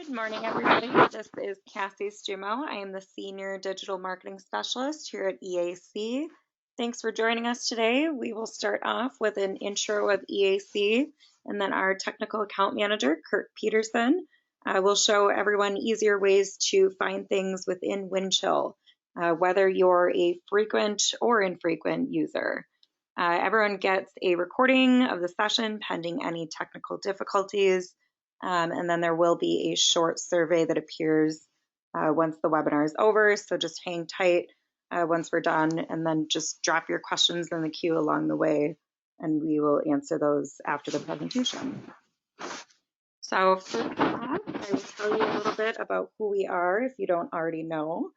Good morning, everybody. This is Cassie Stumo. I am the Senior Digital Marketing Specialist here at EAC. Thanks for joining us today. We will start off with an intro of EAC, and then our Technical Account Manager, Kurt Peterson, will show everyone easier ways to find things within Windchill, whether you're a frequent or infrequent user. Everyone gets a recording of the session pending any technical difficulties. And then there will be a short survey that appears once the webinar is over. So just hang tight once we're done, and then just drop your questions in the queue along the way, and we will answer those after the presentation. So first off, I will tell you a little bit about who we are if you don't already know.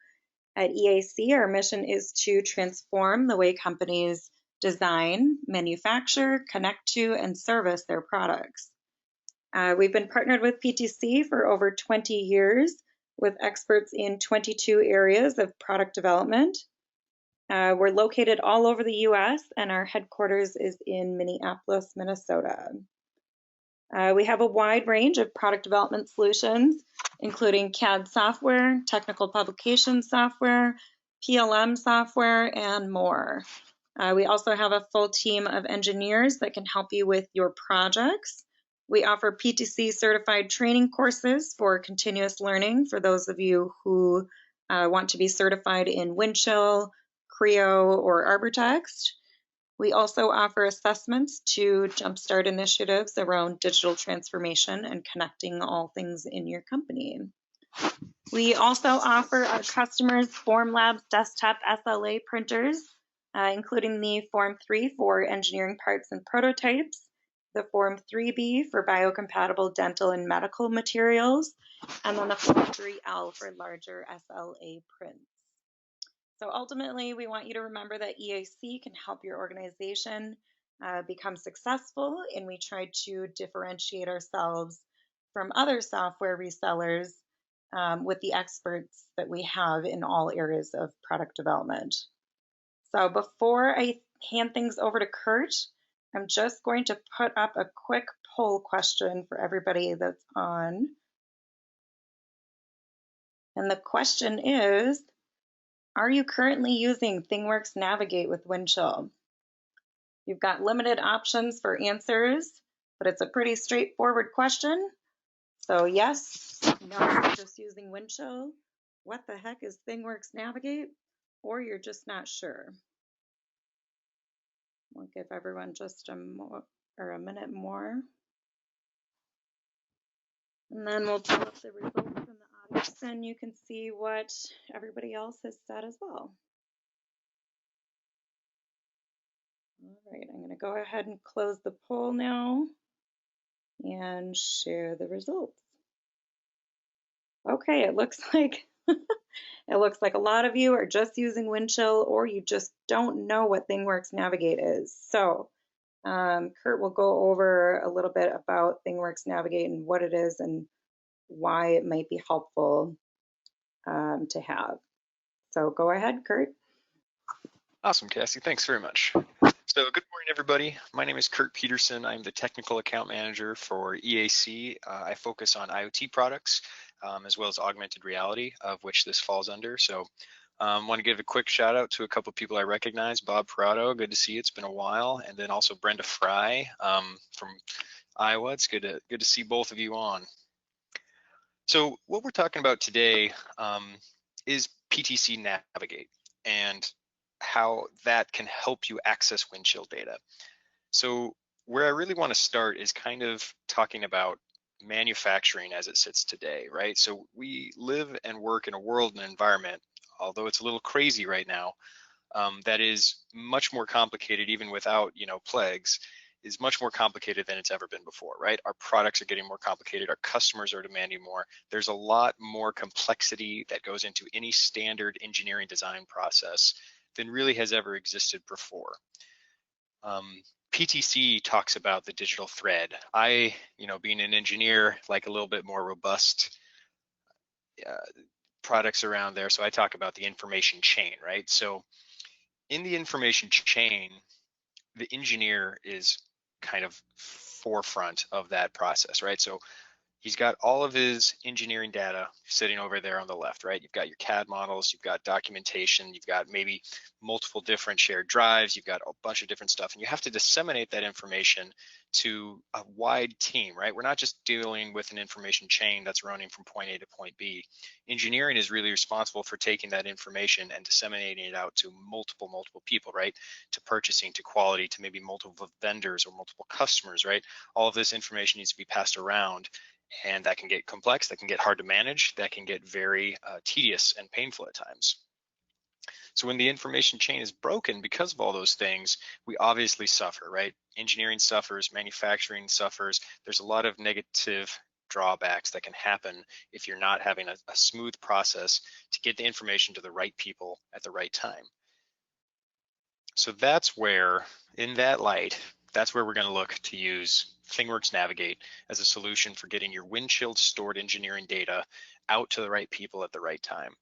At EAC, our mission is to transform the way companies design, manufacture, connect to, and service their products. We've been partnered with PTC for over 20 years with experts in 22 areas of product development. We're located all over the US, and our headquarters is in Minneapolis, Minnesota. We have a wide range of product development solutions, including CAD software, technical publication software, PLM software, and more. We also have a full team of engineers that can help you with your projects. We offer PTC certified training courses for continuous learning for those of you who want to be certified in Windchill, Creo, or Arbortext. We also offer assessments to jumpstart initiatives around digital transformation and connecting all things in your company. We also offer our customers Formlabs desktop SLA printers, including the Form 3 for engineering parts and prototypes, the Form 3B for biocompatible dental and medical materials, and then the Form 3L for larger SLA prints. So ultimately, we want you to remember that EAC can help your organization become successful, and we try to differentiate ourselves from other software resellers with the experts that we have in all areas of product development. So before I hand things over to Kurt, I'm just going to put up a quick poll question for everybody that's on. And the question is, are you currently using ThingWorx Navigate with Windchill? You've got limited options for answers, but it's a pretty straightforward question. So yes, no, you're just using Windchill. What the heck is ThingWorx Navigate? Or you're just not sure. We'll give everyone just a minute more. And then we'll pull up the results in the audience, and you can see what everybody else has said as well. All right, I'm going to go ahead and close the poll now and share the results. Okay, it looks like a lot of you are just using Windchill, or you just don't know what ThingWorx Navigate is. So Kurt will go over a little bit about ThingWorx Navigate and what it is and why it might be helpful to have. So go ahead, Kurt. Awesome, Cassie. Thanks very much. So good morning, everybody. My name is Kurt Peterson. I'm the Technical Account Manager for EAC. I focus on IoT products as well as augmented reality, of which this falls under. So want to give a quick shout out to a couple of people I recognize. Bob Parado, good to see you. It's been a while. And then also Brenda Fry from Iowa. It's good to see both of you on. So what we're talking about today is PTC Navigate and how that can help you access Windchill data. So where I really want to start is kind of talking about manufacturing as it sits today, right? So we live and work in a world and environment, although it's a little crazy right now, that is much more complicated, even without, plagues, is much more complicated than it's ever been before, right? Our products are getting more complicated. Our customers are demanding more. There's a lot more complexity that goes into any standard engineering design process than really has ever existed before. PTC talks about the digital thread. I, being an engineer, like a little bit more robust products around there. So I talk about the information chain, right? So in the information chain, the engineer is kind of forefront of that process, right? So he's got all of his engineering data sitting over there on the left, right? You've got your CAD models, you've got documentation, you've got maybe multiple different shared drives, you've got a bunch of different stuff, and you have to disseminate that information to a wide team, right? We're not just dealing with an information chain that's running from point A to point B. Engineering is really responsible for taking that information and disseminating it out to multiple people, right? To purchasing, to quality, to maybe multiple vendors or multiple customers, right? All of this information needs to be passed around, and that can get complex, that can get hard to manage, that can get very tedious and painful at times. So when the information chain is broken because of all those things, we obviously suffer, right? Engineering suffers, manufacturing suffers. There's a lot of negative drawbacks that can happen if you're not having a smooth process to get the information to the right people at the right time. So that's where, in that light, that's where we're going to look to use ThingWorx Navigate as a solution for getting your Windchill stored engineering data out to the right people at the right time.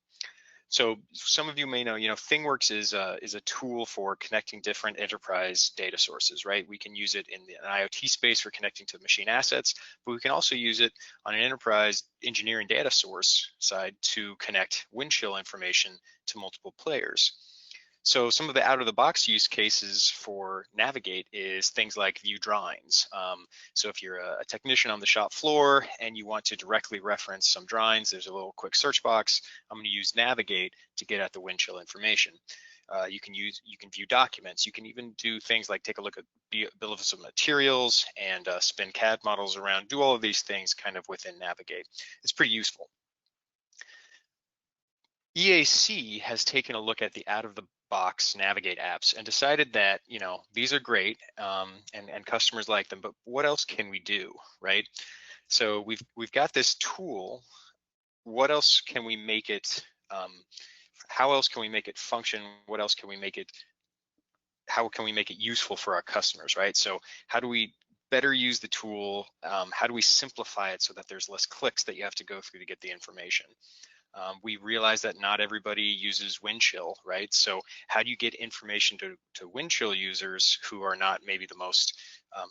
So some of you may know, ThingWorx is a tool for connecting different enterprise data sources, right? We can use it in the IoT space for connecting to machine assets, but we can also use it on an enterprise engineering data source side to connect Windchill information to multiple players. So some of the out-of-the-box use cases for Navigate is things like view drawings. So if you're a technician on the shop floor and you want to directly reference some drawings, there's a little quick search box. I'm going to use Navigate to get at the Windchill information. You can view documents. You can even do things like take a look at bill of some materials and spin CAD models around. Do all of these things kind of within Navigate. It's pretty useful. EAC has taken a look at the out-of-the-box Navigate apps and decided that, these are great and customers like them, but what else can we do, right? So we've got this tool. What else can we make it? How else can we make it function? What else can we make it? How can we make it useful for our customers, right? So how do we better use the tool? How do we simplify it so that there's less clicks that you have to go through to get the information? We realize that not everybody uses Windchill, right? So how do you get information to Windchill users who are not maybe the most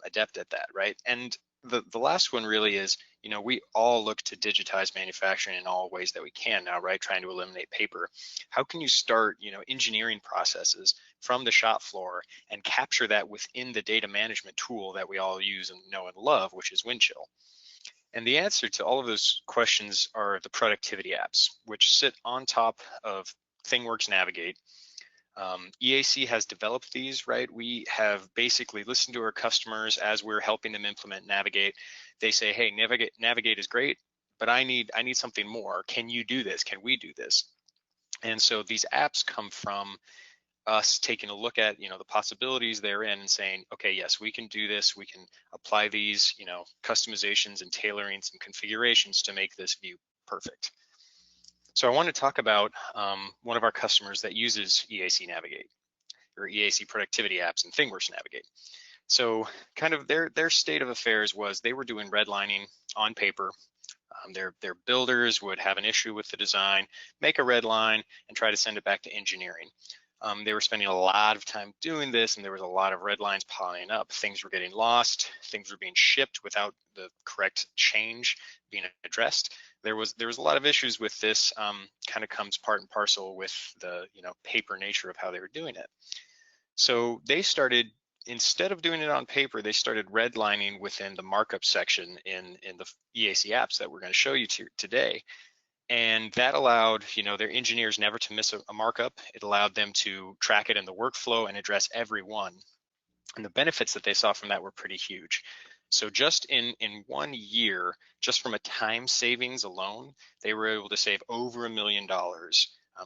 adept at that, right? And the last one really is, we all look to digitize manufacturing in all ways that we can now, right? Trying to eliminate paper. How can you start, engineering processes from the shop floor and capture that within the data management tool that we all use and know and love, which is Windchill? And the answer to all of those questions are the productivity apps, which sit on top of ThingWorx Navigate. EAC has developed these, right? We have basically listened to our customers as we're helping them implement Navigate. They say, hey, Navigate is great, but I need something more. Can you do this? Can we do this? And so these apps come from us taking a look at the possibilities therein and saying, okay, yes, we can do this. We can apply these customizations and tailorings and configurations to make this view perfect. So I want to talk about one of our customers that uses EAC Navigate or EAC Productivity Apps and ThingWorx Navigate. So kind of their state of affairs was they were doing redlining on paper. Their builders would have an issue with the design, make a red line, and try to send it back to engineering. They were spending a lot of time doing this, and there was a lot of red lines piling up. Things were getting lost. Things were being shipped without the correct change being addressed. There was a lot of issues with this. Kind of comes part and parcel with the paper nature of how they were doing it. So they started, instead of doing it on paper, they started redlining within the markup section in the EAC apps that we're going to show you today. And that allowed, their engineers never to miss a markup. It allowed them to track it in the workflow and address every one. And the benefits that they saw from that were pretty huge. So just in 1 year, just from a time savings alone, they were able to save over $1 million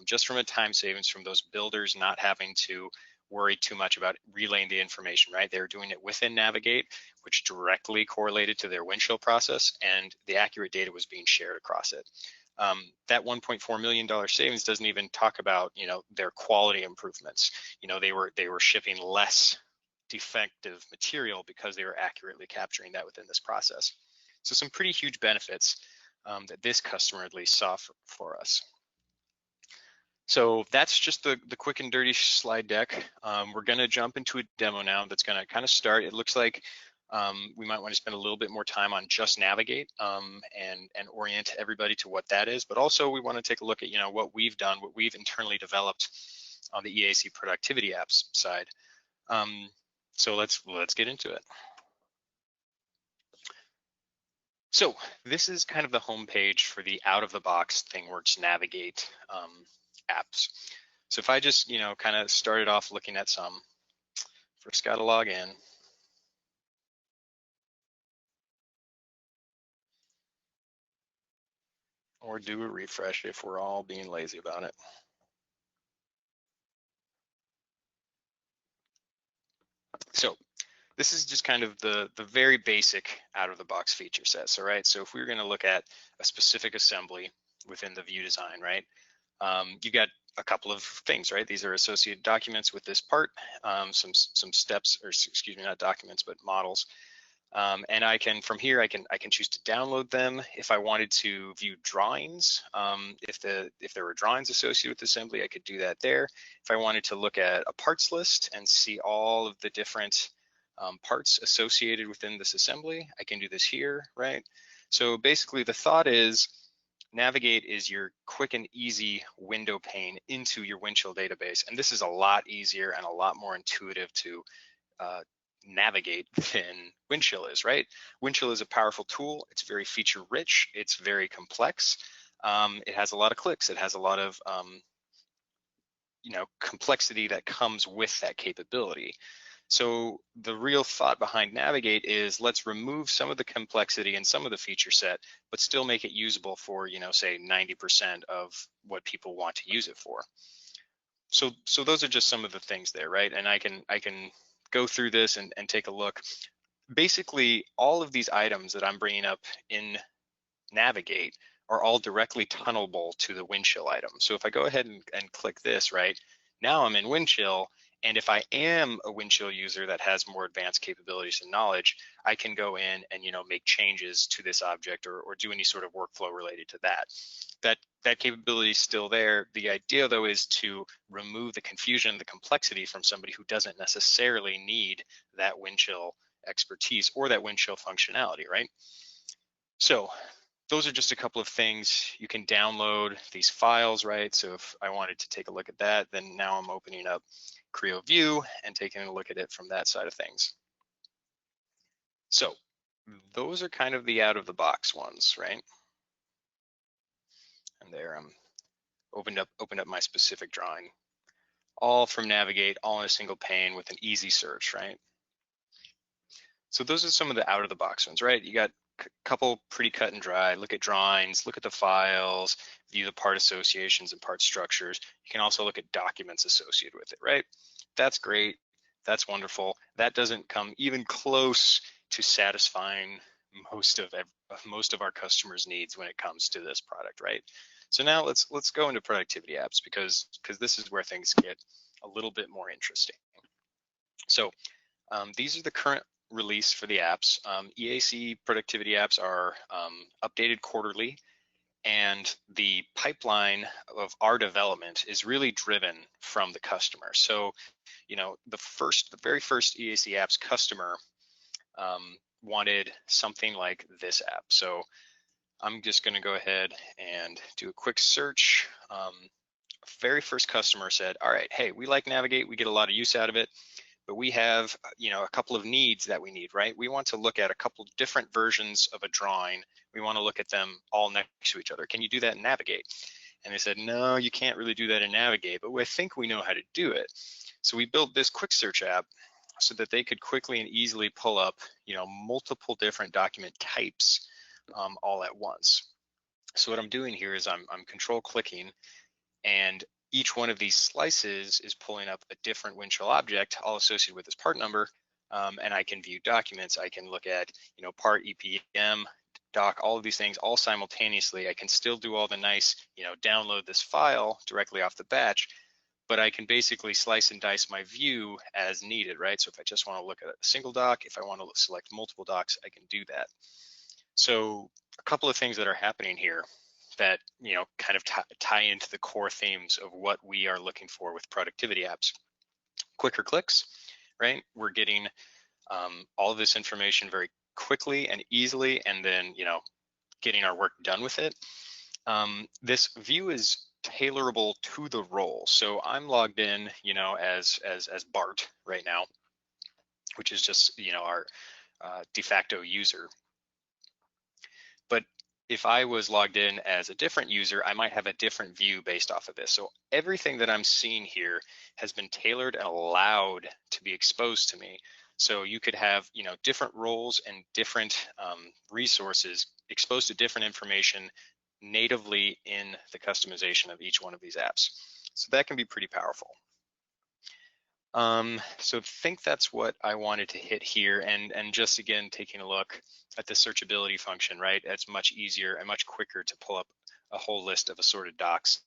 just from a time savings from those builders not having to worry too much about relaying the information, right? They were doing it within Navigate, which directly correlated to their Windchill process, and the accurate data was being shared across it. That $1.4 million savings doesn't even talk about, their quality improvements. They were shipping less defective material because they were accurately capturing that within this process. So some pretty huge benefits that this customer at least saw for us. So that's just the quick and dirty slide deck. We're going to jump into a demo now that's going to kind of start. It looks like we might want to spend a little bit more time on just navigate and orient everybody to what that is. But also we want to take a look at, what we've done, what we've internally developed on the EAC Productivity Apps side. So let's get into it. So this is kind of the homepage for the out-of-the-box ThingWorx Navigate apps. So if I just, kind of started off looking at some, first got to log in. Or do a refresh if we're all being lazy about it. So this is just kind of the very basic out-of-the-box feature set. So, right, so if we were going to look at a specific assembly within the view design, right, you got a couple of things, right? These are associated documents with this part, some steps, or excuse me, not documents, but models. And I can, from here, I can choose to download them. If I wanted to view drawings, if there were drawings associated with the assembly, I could do that there. If I wanted to look at a parts list and see all of the different parts associated within this assembly, I can do this here, right? So basically the thought is Navigate is your quick and easy window pane into your Windchill database. And this is a lot easier and a lot more intuitive to navigate than Windchill is, right? Windchill is a powerful tool. It's very feature rich. It's very complex. It has a lot of clicks. It has a lot of complexity that comes with that capability. So the real thought behind Navigate is let's remove some of the complexity and some of the feature set, but still make it usable for, say 90% of what people want to use it for. So those are just some of the things there, right? And I can go through this and take a look. Basically, all of these items that I'm bringing up in Navigate are all directly tunnelable to the Windchill item. So if I go ahead and click this, right, now I'm in Windchill, and if I am a Windchill user that has more advanced capabilities and knowledge, I can go in and make changes to this object or do any sort of workflow related to that. That capability is still there. The idea though is to remove the confusion, the complexity from somebody who doesn't necessarily need that Windchill expertise or that Windchill functionality, right? So those are just a couple of things. You can download these files, right? So if I wanted to take a look at that, then now I'm opening up Creo View and taking a look at it from that side of things. So those are kind of the out of the box ones, right? And there I'm opened up my specific drawing, all from Navigate, all in a single pane with an easy search, right? So those are some of the out of the box ones, right? You got a couple pretty cut and dry. Look at drawings, look at the files, view the part associations and part structures. You can also look at documents associated with it, right? That's great. That's wonderful. That doesn't come even close to satisfying most of our customers' needs when it comes to this product, right? So now let's go into productivity apps because this is where things get a little bit more interesting. So these are the current release for the apps. EAC Productivity Apps are updated quarterly, and the pipeline of our development is really driven from the customer. So, the very first EAC Apps customer wanted something like this app. So I'm just going to go ahead and do a quick search. Very first customer said, all right, hey, we like Navigate, we get a lot of use out of it, but we have, a couple of needs that we need, right? We want to look at a couple different versions of a drawing. We want to look at them all next to each other. Can you do that in Navigate? And they said, no, you can't really do that in Navigate, but I think we know how to do it. So we built this quick search app so that they could quickly and easily pull up, multiple different document types all at once. So what I'm doing here is I'm control clicking, and each one of these slices is pulling up a different Windchill object, all associated with this part number, and I can view documents. I can look at, part EPM, doc, all of these things all simultaneously. I can still do all the nice, download this file directly off the batch, but I can basically slice and dice my view as needed, right? So if I just want to look at a single doc, if I want to select multiple docs, I can do that. So a couple of things that are happening here that kind of tie into the core themes of what we are looking for with productivity apps. Quicker clicks, right? We're getting all of this information very quickly and easily, and then, you know, getting our work done with it. This view is tailorable to the role. So I'm logged in, you know, as Bart right now, which is just, you know, our de facto user. But if I was logged in as a different user, I might have a different view based off of this. So everything that I'm seeing here has been tailored and allowed to be exposed to me. So you could have, you know, different roles and different resources exposed to different information natively in the customization of each one of these apps. So that can be pretty powerful. So I think that's what I wanted to hit here, and just again taking a look at the searchability function, right? It's much easier and much quicker to pull up a whole list of assorted docs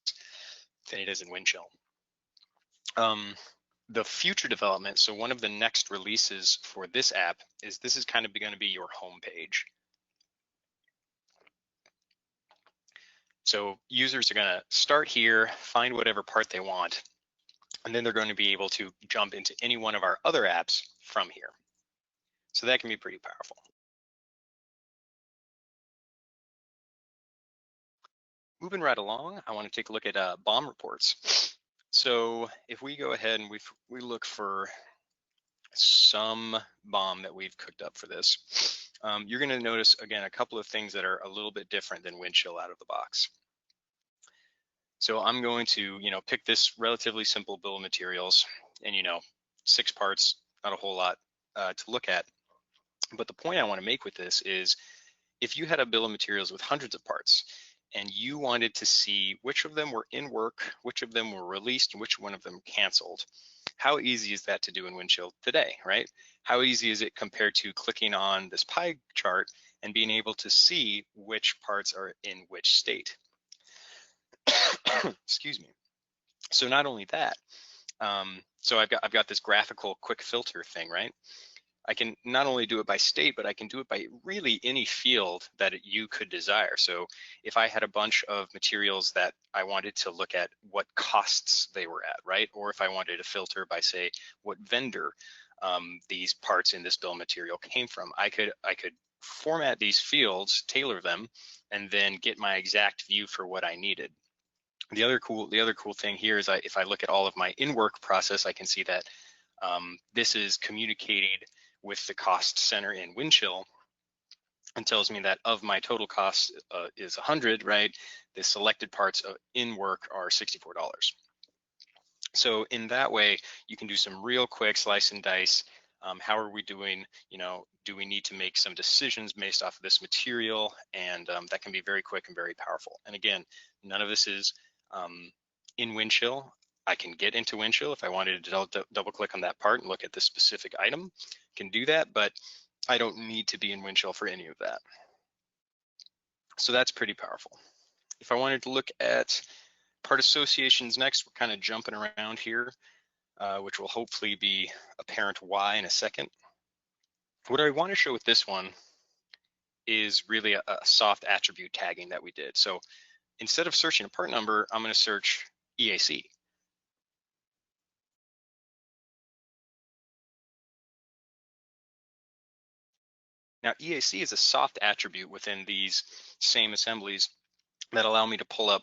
than it is in Windchill. The future development, so one of the next releases for this app is this is kind of going to be your home page. So users are going to start here, find whatever part they want, and then they're going to be able to jump into any one of our other apps from here. So that can be pretty powerful. Moving right along, I want to take a look at BoM Reports. So if we go ahead and we look for some BoM that we've cooked up for this, you're going to notice, again, a couple of things that are a little bit different than Windchill out of the box. So I'm going to, you know, pick this relatively simple bill of materials, and, you know, 6 parts, not a whole lot to look at. But the point I want to make with this is, if you had a bill of materials with hundreds of parts and you wanted to see which of them were in work, which of them were released, and which one of them canceled, how easy is that to do in Windchill today, right? How easy is it compared to clicking on this pie chart and being able to see which parts are in which state? Excuse me. So not only that, so I've got this graphical quick filter thing, right? I can not only do it by state, but I can do it by really any field that you could desire. So if I had a bunch of materials that I wanted to look at what costs they were at, right? Or if I wanted to filter by, say, what vendor these parts in this bill of material came from, I could format these fields, tailor them, and then get my exact view for what I needed. The other cool thing here is if I look at all of my in-work process, I can see that this is communicated with the cost center in Windchill and tells me that of my total cost is 100, right? The selected parts in work are $64. So in that way, you can do some real quick slice and dice. How are we doing? You know, do we need to make some decisions based off of this material? And that can be very quick and very powerful. And again, none of this is in Windchill. I can get into Windchill if I wanted to double click on that part and look at the specific item, can do that, but I don't need to be in Windchill for any of that. So that's pretty powerful. If I wanted to look at part associations next, we're kind of jumping around here, which will hopefully be apparent why in a second. What I want to show with this one is really a soft attribute tagging that we did. So instead of searching a part number, I'm going to search EAC. Now, EAC is a soft attribute within these same assemblies that allow me to pull up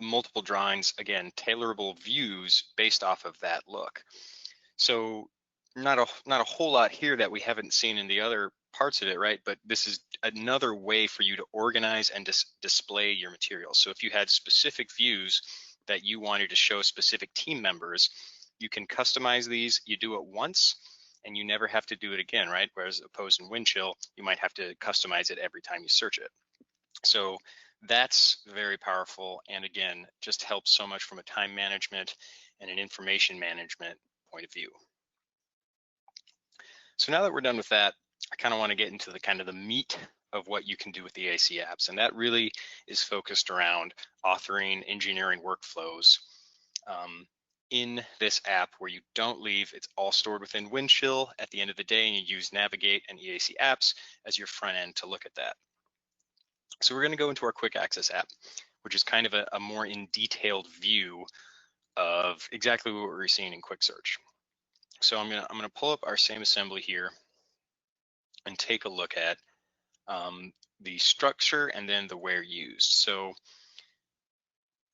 multiple drawings, again, tailorable views based off of that look. So not a whole lot here that we haven't seen in the other parts of it, right? But this is another way for you to organize and display your materials. So if you had specific views that you wanted to show specific team members, you can customize these. You do it once and you never have to do it again, right? Whereas opposed in Windchill, you might have to customize it every time you search it. So that's very powerful, and again, just helps so much from a time management and an information management point of view. So now that we're done with that, I kind of want to get into the kind of the meat of what you can do with the EAC apps, and that really is focused around authoring engineering workflows in this app where you don't leave. It's all stored within Windchill at the end of the day, and you use Navigate and EAC Apps as your front end to look at that. So we're going to go into our quick access app, which is kind of a more in detailed view of exactly what we're seeing in quick search. So I'm gonna pull up our same assembly here and take a look at the structure and then the where used. So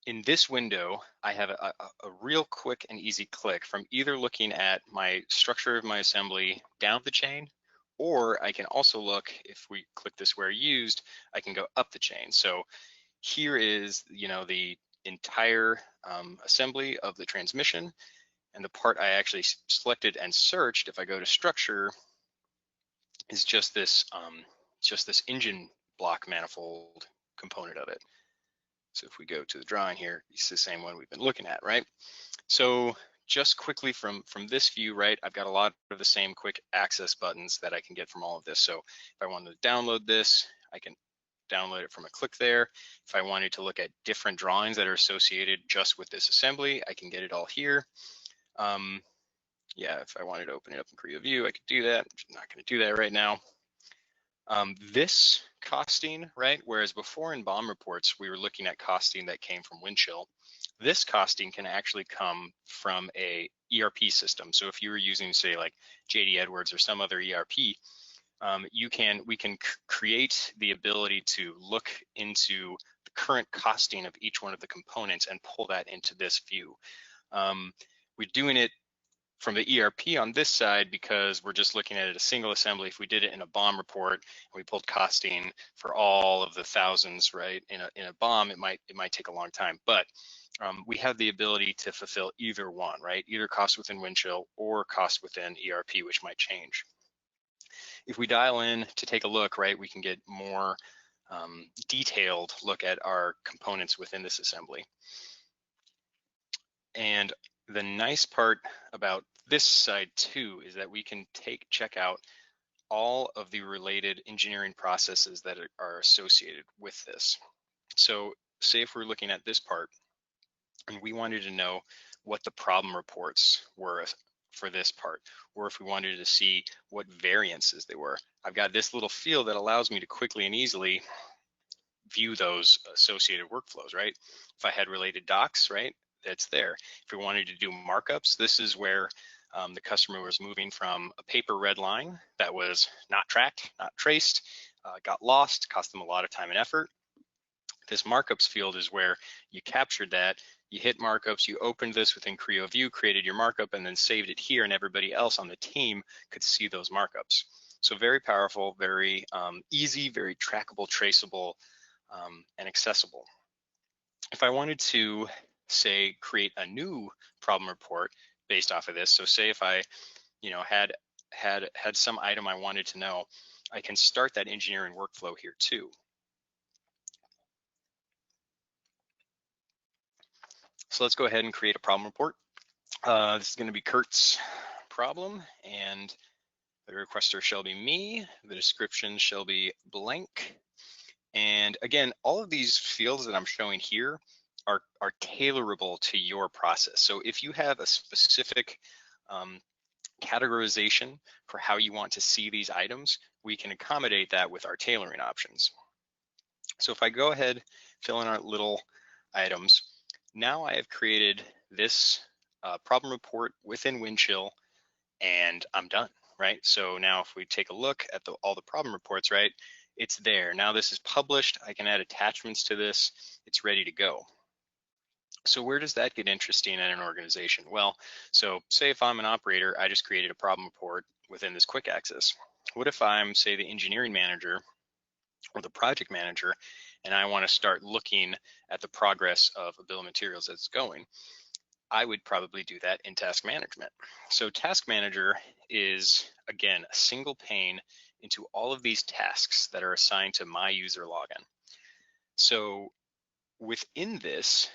in this window, I have a real quick and easy click from either looking at my structure of my assembly down the chain, or I can also look, if we click this where used, I can go up the chain. So here is, the entire assembly of the transmission, and the part I actually selected and searched, if I go to structure, is just this engine block manifold component of it. So if we go to the drawing here, it's the same one we've been looking at, right? So just quickly from this view, right, I've got a lot of the same quick access buttons that I can get from all of this. So if I wanted to download this, I can download it from a click there. If I wanted to look at different drawings that are associated just with this assembly, I can get it all here. Yeah, if I wanted to open it up in Creo View, I could do that. I'm not going to do that right now. This costing, right, whereas before in BoM Reports, we were looking at costing that came from Windchill. This costing can actually come from a ERP system. So if you were using, say, like JD Edwards or some other ERP, we can create the ability to look into the current costing of each one of the components and pull that into this view. We're doing it from the ERP on this side because we're just looking at a single assembly. If we did it in a BoM report and we pulled costing for all of the thousands, right, in a BoM, it might take a long time. But we have the ability to fulfill either one, right? Either cost within Windchill or cost within ERP, which might change. If we dial in to take a look, right, we can get more detailed look at our components within this assembly. And the nice part about this side too is that we can check out all of the related engineering processes that are associated with this. So say if we're looking at this part and we wanted to know what the problem reports were for this part, or if we wanted to see what variances they were, I've got this little field that allows me to quickly and easily view those associated workflows, right? If I had related docs, right, that's there. If we wanted to do markups, this is where the customer was moving from a paper red line that was not tracked, not traced, got lost, cost them a lot of time and effort. This markups field is where you captured that, you hit markups, you opened this within Creo View, created your markup, and then saved it here, and everybody else on the team could see those markups. So very powerful, very easy, very trackable, traceable, and accessible. If I wanted to, say, create a new problem report based off of this, so say if I, had some item I wanted to know, I can start that engineering workflow here too. So let's go ahead and create a problem report. This is going to be Kurt's problem, and the requester shall be me. The description shall be blank. And again, all of these fields that I'm showing here are tailorable to your process. So if you have a specific categorization for how you want to see these items, we can accommodate that with our tailoring options. So if I go ahead, fill in our little items, now I have created this problem report within Windchill, and I'm done, right? So now if we take a look at all the problem reports, right, it's there. Now this is published. I can add attachments to this. It's ready to go. So where does that get interesting in an organization? Well, so say if I'm an operator, I just created a problem report within this quick access. What if I'm, say, the engineering manager or the project manager, and I want to start looking at the progress of a bill of materials that's going? I would probably do that in task management. So task manager is, again, a single pane into all of these tasks that are assigned to my user login. So within this,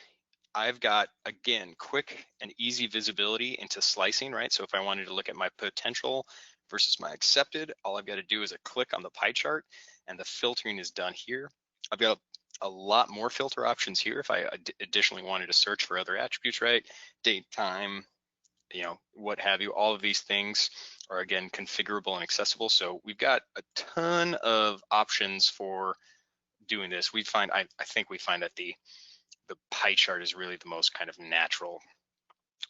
I've got, again, quick and easy visibility into slicing, right? So if I wanted to look at my potential versus my accepted, all I've got to do is a click on the pie chart and the filtering is done here. I've got a lot more filter options here if I additionally wanted to search for other attributes, right? Date, time, what have you. All of these things are, again, configurable and accessible. So we've got a ton of options for doing this. I think we find that the pie chart is really the most kind of natural.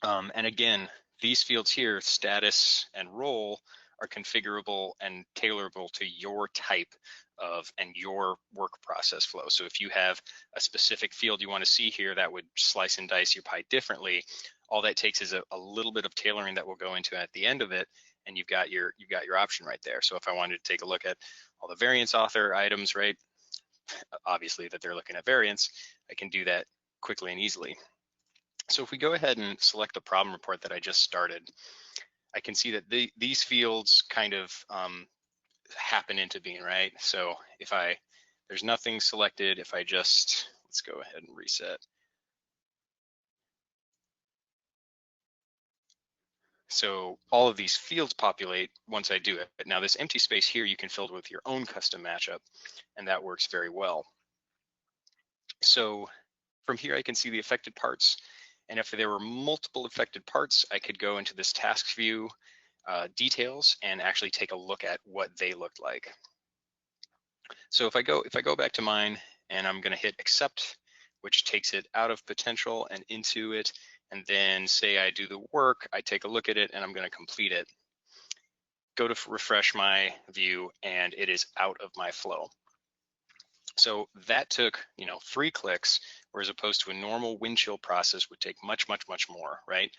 And again, these fields here, status and role, are configurable and tailorable to your type of and your work process flow. So if you have a specific field you want to see here that would slice and dice your pie differently, all that takes is a little bit of tailoring that we'll go into at the end of it, and you've got your option right there. So if I wanted to take a look at all the variance author items, right, obviously that they're looking at variance, I can do that quickly and easily. So if we go ahead and select the problem report that I just started, I can see that these fields kind of happen into being, right? So if there's nothing selected, if I just, let's go ahead and reset. So all of these fields populate once I do it. But now this empty space here, you can fill with your own custom matchup, and that works very well. So from here, I can see the affected parts. And if there were multiple affected parts, I could go into this task view details and actually take a look at what they looked like. So if I go back to mine and I'm going to hit accept, which takes it out of potential and into it, and then say I do the work, I take a look at it and I'm going to complete it. Go to refresh my view and it is out of my flow. So that took, 3 clicks, whereas opposed to a normal Windchill process would take much, much, much more, right?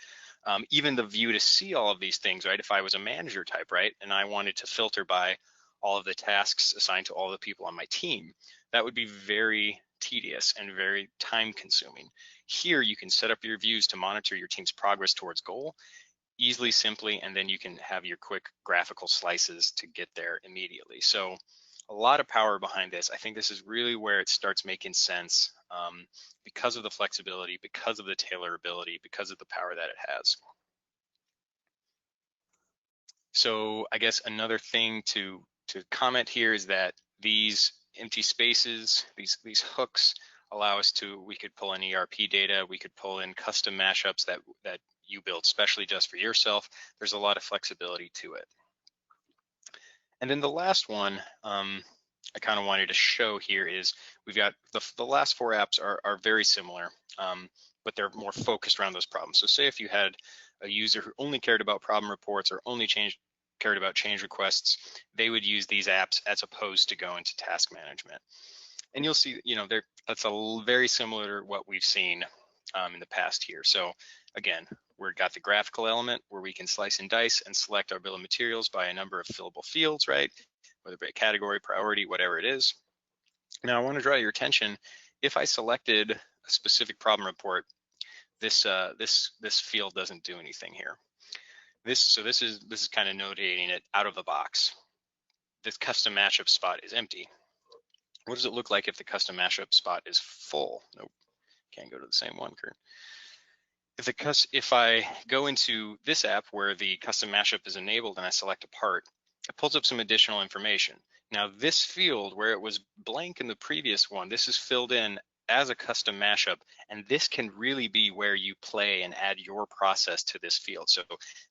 Even the view to see all of these things, right? If I was a manager type, right, and I wanted to filter by all of the tasks assigned to all the people on my team, that would be very tedious and very time consuming. Here, you can set up your views to monitor your team's progress towards goal easily, simply, and then you can have your quick graphical slices to get there immediately. So a lot of power behind this. I think this is really where it starts making sense because of the flexibility, because of the tailorability, because of the power that it has. So I guess another thing to comment here is that these empty spaces, these hooks allow us to, we could pull in ERP data, we could pull in custom mashups that you build specially just for yourself. There's a lot of flexibility to it. And then the last one I kind of wanted to show here is we've got the last 4 apps are very similar, but they're more focused around those problems. So say if you had a user who only cared about problem reports or only cared about change requests, they would use these apps as opposed to go into task management. And you'll see, that's very similar to what we've seen in the past here. So again, we've got the graphical element where we can slice and dice and select our bill of materials by a number of fillable fields, right? Whether it be a category, priority, whatever it is. Now I want to draw your attention, if I selected a specific problem report, this field doesn't do anything here. This is kind of notating it out of the box. This custom mashup spot is empty. What does it look like if the custom mashup spot is full? Nope, can't go to the same one, Kurt. If I go into this app where the custom mashup is enabled and I select a part, it pulls up some additional information. Now this field, where it was blank in the previous one, this is filled in as a custom mashup, and this can really be where you play and add your process to this field. So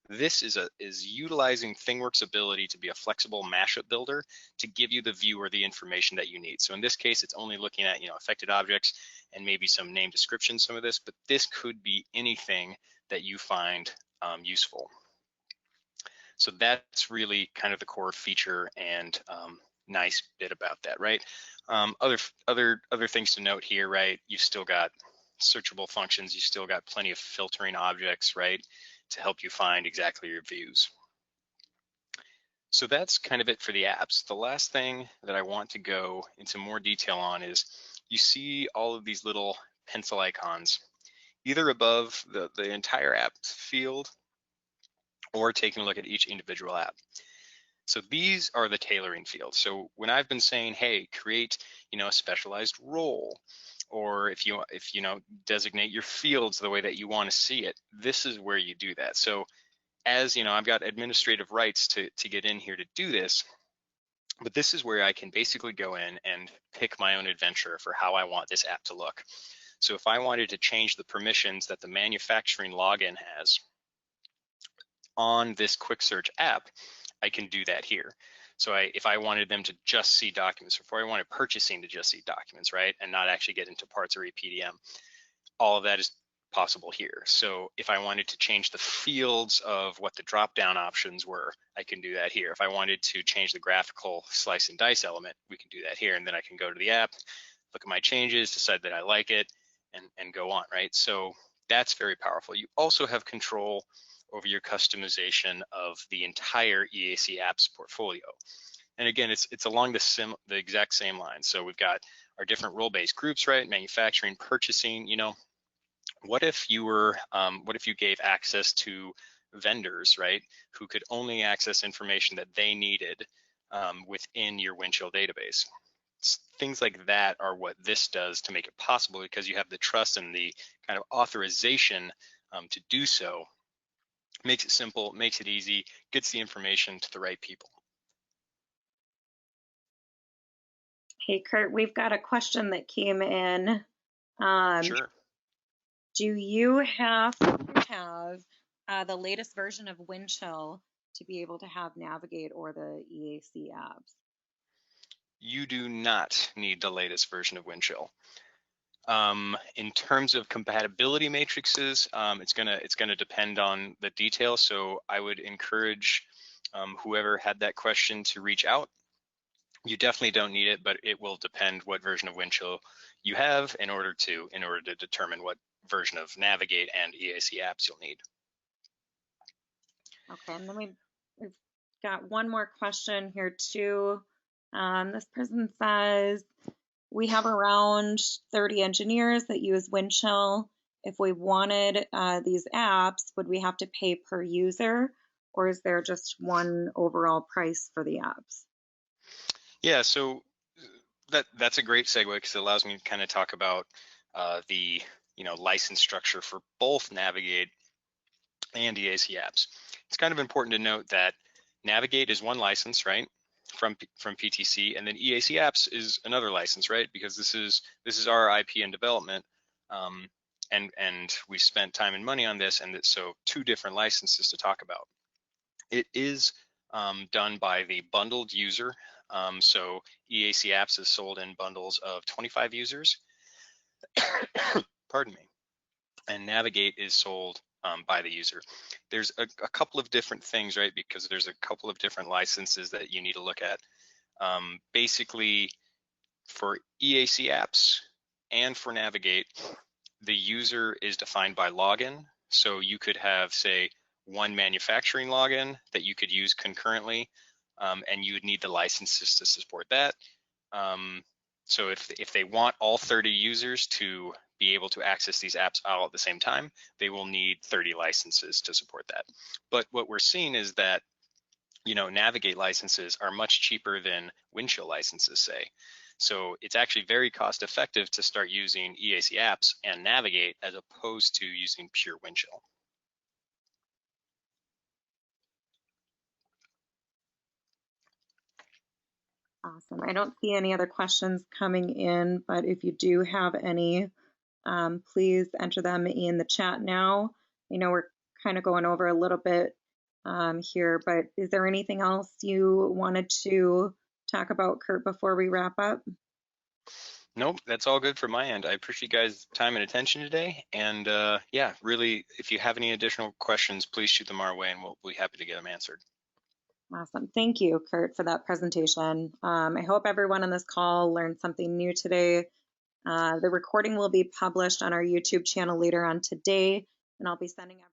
this is utilizing ThingWorx ability to be a flexible mashup builder to give you the view or the information that you need. So in this case, it's only looking at affected objects and maybe some name description, some of this, but this could be anything that you find useful. So that's really kind of the core feature and nice bit about that, right? Other things to note here, right? You've still got searchable functions, you still got plenty of filtering objects, right, to help you find exactly your views. So that's kind of it for the apps. The last thing that I want to go into more detail on is you see all of these little pencil icons, either above the entire app field or taking a look at each individual app. So these are the tailoring fields. So when I've been saying, hey, create, a specialized role, or if you designate your fields the way that you want to see it, this is where you do that. So as I've got administrative rights to get in here to do this, but this is where I can basically go in and pick my own adventure for how I want this app to look. So if I wanted to change the permissions that the manufacturing login has on this quick search app, I can do that here. So if I wanted them to just see documents, or if I wanted purchasing to just see documents, right, and not actually get into parts or EPDM, all of that is possible here. So if I wanted to change the fields of what the drop-down options were, I can do that here. If I wanted to change the graphical slice and dice element, we can do that here. And then I can go to the app, look at my changes, decide that I like it, and go on, right? So that's very powerful. You also have control over your customization of the entire EAC Apps portfolio. And again, it's along the exact same line. So we've got our different role-based groups, right? Manufacturing, purchasing. What if you gave access to vendors, right, who could only access information that they needed within your Windchill database? Things like that are what this does to make it possible, because you have the trust and the kind of authorization to do so. Makes it simple, makes it easy, gets the information to the right people. Hey, Kurt, we've got a question that came in. Sure. Do you have to have the latest version of Windchill to be able to have Navigate or the EAC apps? You do not need the latest version of Windchill. In terms of compatibility matrices, it's gonna depend on the details. So I would encourage whoever had that question to reach out. You definitely don't need it, but it will depend what version of Windchill you have in order to determine what version of Navigate and EAC apps you'll need. Okay, and then we've got one more question here too. This person says, we have around 30 engineers that use Windchill. If we wanted these apps, would we have to pay per user, or is there just one overall price for the apps? Yeah, so that's a great segue, because it allows me to kind of talk about the license structure for both Navigate and EAC apps. It's kind of important to note that Navigate is one license, right, from PTC, and then EAC apps is another license, right, because this is our IP and development, and we spent time and money on this, and so two different licenses to talk about. It is done by the bundled user. So EAC apps is sold in bundles of 25 users. Pardon me. And Navigate is sold by the user. There's a couple of different things, right? Because there's a couple of different licenses that you need to look at. Basically, for EAC apps and for Navigate, the user is defined by login. So you could have, say, one manufacturing login that you could use concurrently, and you would need the licenses to support that. So if they want all 30 users to be able to access these apps all at the same time, they will need 30 licenses to support that. But what we're seeing is that Navigate licenses are much cheaper than Windchill licenses, say. So it's actually very cost effective to start using EAC apps and Navigate as opposed to using pure Windchill. Awesome. I don't see any other questions coming in, but if you do have any, please enter them in the chat now. I know we're kind of going over a little bit here, but is there anything else you wanted to talk about, Kurt, before we wrap up? Nope, that's all good from my end. I appreciate you guys' time and attention today. And yeah, really, if you have any additional questions, please shoot them our way and we'll be happy to get them answered. Awesome. Thank you, Kurt, for that presentation. I hope everyone on this call learned something new today. The recording will be published on our YouTube channel later on today, and I'll be sending everyone